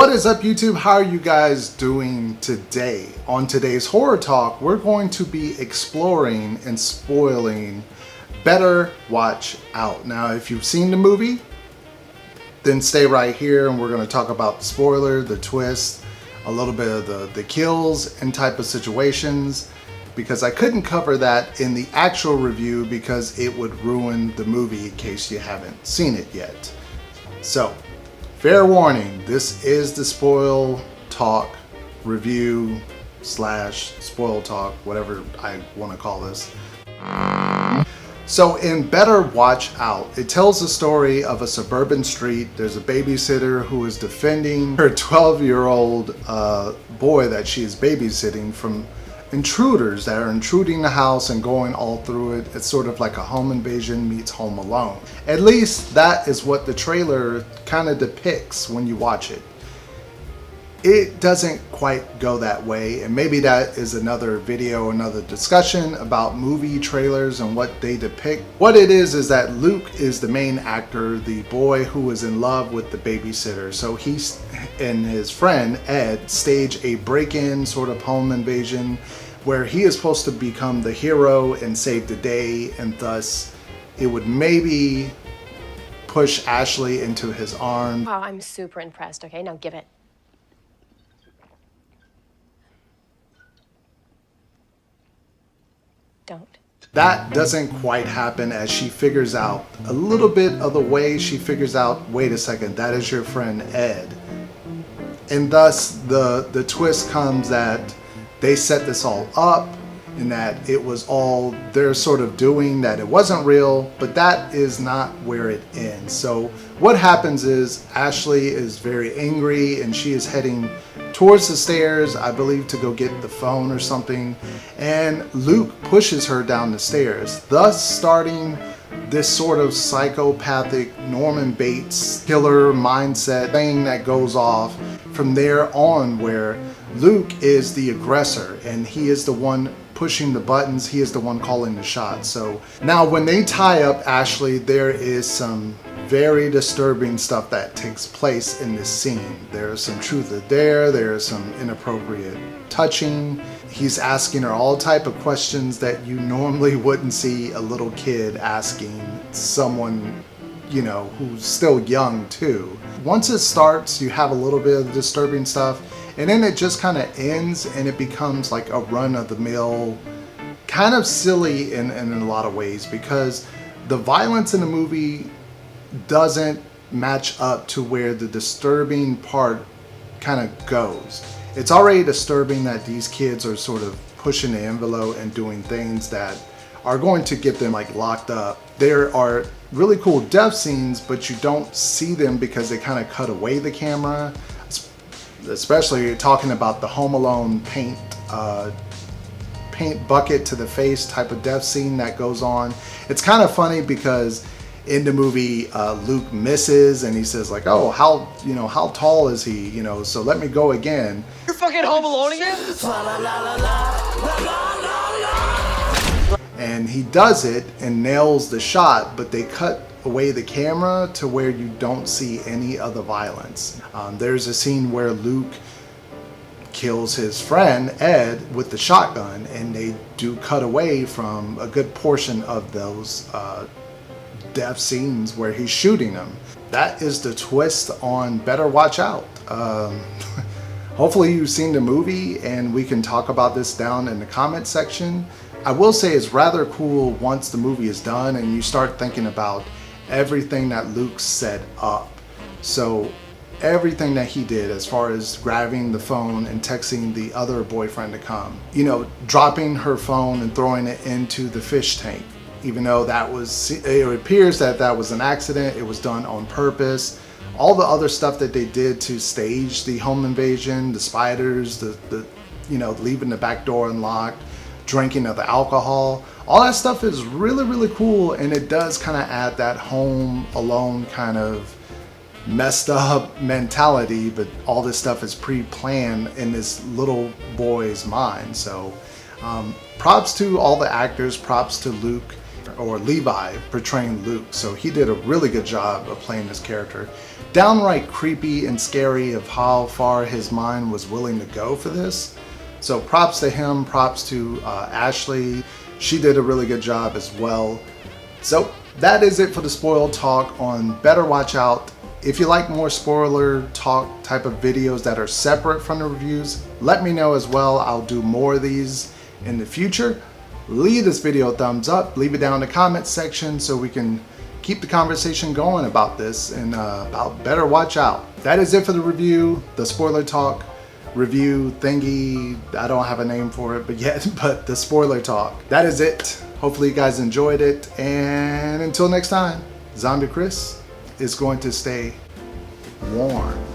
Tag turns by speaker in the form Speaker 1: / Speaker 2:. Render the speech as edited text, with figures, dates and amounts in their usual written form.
Speaker 1: What is up, YouTube? How are you guys doing today? On today's Horror Talk, we're going to be exploring and spoiling Better Watch Out. Now, if you've seen the movie, then stay right here and we're going to talk about the spoiler, the twist, a little bit of the kills and type of situations, because I couldn't cover that in the actual review because it would ruin the movie in case you haven't seen it yet. So, fair warning, this is the spoil talk review / spoil talk, whatever I want to call this. So in Better Watch Out, it tells the story of a suburban street. There's a babysitter who is defending her 12-year-old boy that she is babysitting from intruders that are intruding the house and going all through it. It's sort of like a home invasion meets Home Alone. At least that is what the trailer kind of depicts when you watch it. It doesn't quite go that way, and maybe that is another video, another discussion about movie trailers and what they depict. What it is that Luke is the main actor, the boy who is in love with the babysitter. So he and his friend Ed stage a break-in sort of home invasion where he is supposed to become the hero and save the day, and thus it would maybe push Ashley into his arms.
Speaker 2: Wow, I'm super impressed. Okay, now give it. Don't.
Speaker 1: That doesn't quite happen, as she figures out a little bit of the way. She figures out, wait a second, that is your friend Ed. And thus the twist comes that they set this all up and that it was all their sort of doing, that it wasn't real, but that is not where it ends. So what happens is Ashley is very angry and she is heading towards the stairs, I believe, to go get the phone or something, and Luke pushes her down the stairs, thus starting this sort of psychopathic Norman Bates killer mindset thing that goes off from there on, where Luke is the aggressor and he is the one pushing the buttons, he is the one calling the shots. So now when they tie up Ashley, there is some very disturbing stuff that takes place in this scene. There's some truth there's some inappropriate touching. He's asking her all type of questions that you normally wouldn't see a little kid asking someone, you know, who's still young too. Once it starts, you have a little bit of disturbing stuff, and then it just kind of ends and it becomes like a run-of-the-mill, kind of silly in a lot of ways, because the violence in the movie doesn't match up to where the disturbing part kind of goes. It's already disturbing that these kids are sort of pushing the envelope and doing things that are going to get them like locked up. There are really cool death scenes, but you don't see them because they kind of cut away the camera. Especially talking about the Home Alone paint bucket to the face type of death scene that goes on. It's kind of funny because in the movie Luke misses and he says like, oh, how tall is he, you know, so let me go again.
Speaker 3: You're fucking Home Alone again?
Speaker 1: And he does it and nails the shot, but they cut away the camera to where you don't see any of the violence. There's a scene where Luke kills his friend Ed with the shotgun, and they do cut away from a good portion of those death scenes where he's shooting them. That is the twist on Better Watch Out. Hopefully you've seen the movie and we can talk about this down in the comment section. I will say it's rather cool once the movie is done and you start thinking about everything that Luke set up. So everything that he did as far as grabbing the phone and texting the other boyfriend to come, you know, dropping her phone and throwing it into the fish tank, even though it appears that was an accident, it was done on purpose. All the other stuff that they did to stage the home invasion, the spiders, the you know, leaving the back door unlocked, drinking of the alcohol, all that stuff is really, really cool, and it does kind of add that Home Alone kind of messed up mentality, but all this stuff is pre-planned in this little boy's mind. So props to all the actors, props to Luke, or Levi, portraying Luke. So he did a really good job of playing this character. downright creepy and scary of how far his mind was willing to go for this. So props to him, props to Ashley. She did a really good job as well. So that is it for the spoil talk on Better Watch Out. If you like more spoiler talk type of videos that are separate from the reviews, let me know as well. I'll do more of these in the future. Leave this video a thumbs up, leave it down in the comments section so we can keep the conversation going about this and about Better Watch Out. That is it for the review, the spoiler talk review thingy. I don't have a name for it but the spoiler talk. That is it. Hopefully you guys enjoyed it, and until next time, Zombie Chris is going to stay warm.